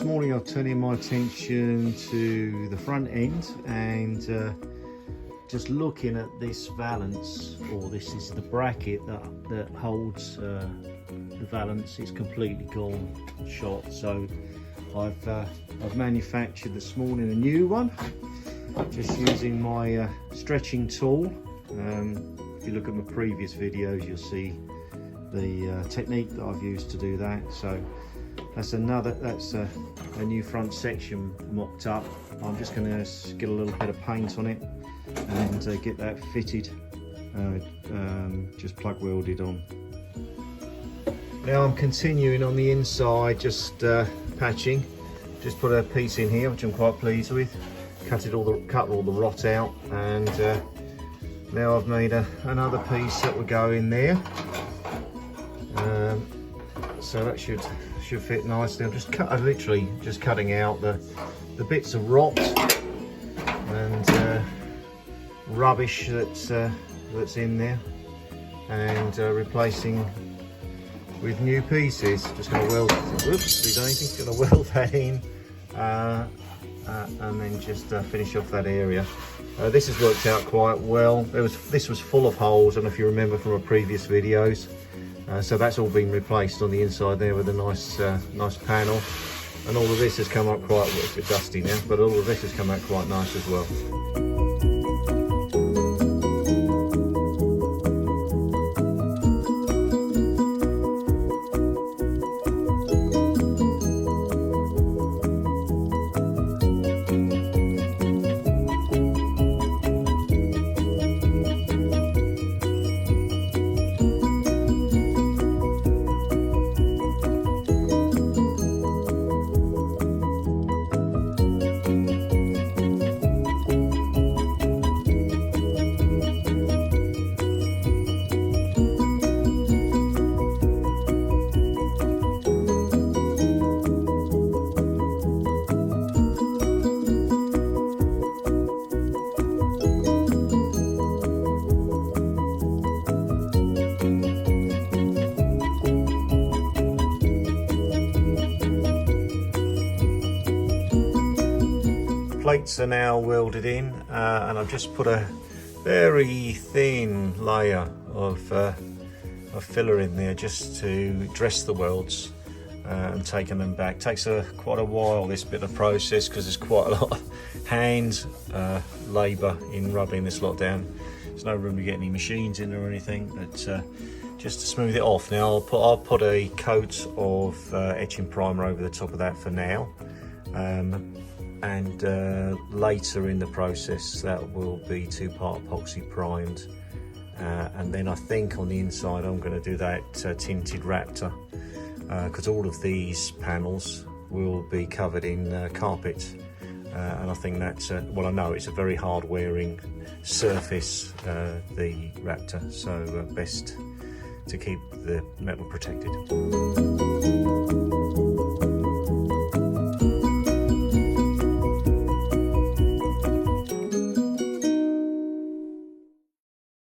morning I've turned my attention to the front end and just looking at this valance, or this is the bracket that holds the valance. It's completely gone, shot. So I've manufactured this morning a new one, just using my stretching tool. If you look at my previous videos, you'll see the technique that I've used to do that. So that's a new front section mocked up. I'm just going to get a little bit of paint on it and get that fitted, just plug welded on. Now I'm continuing on the inside, just patching. Just put a piece in here which I'm quite pleased with. Cut all the rot out, and now I've made another piece that will go in there. So that should fit nicely. I'm literally just cutting out the bits of rot and rubbish that's in there, and replacing with new pieces. Just going to weld. Whoops! Going to weld that in, and then just finish off that area. This has worked out quite well. This was full of holes. I don't know if you remember from our previous videos. So that's all been replaced on the inside there with a nice panel, and all of this has come up quite, well, it's a bit dusty now, but all of this has come out quite nice as well. Plates are now welded in, and I've just put a very thin layer of filler in there just to dress the welds and taking them back. Takes quite a while, this bit of process, because there's quite a lot of hand labour in rubbing this lot down. There's no room to get any machines in or anything, but just to smooth it off. Now I'll put a coat of etching primer over the top of that for now. And later in the process that will be 2-part epoxy primed, and then I think on the inside I'm going to do that tinted Raptor, because all of these panels will be covered in carpet, and I think that's well, I know it's a very hard wearing surface, the Raptor, so best to keep the metal protected.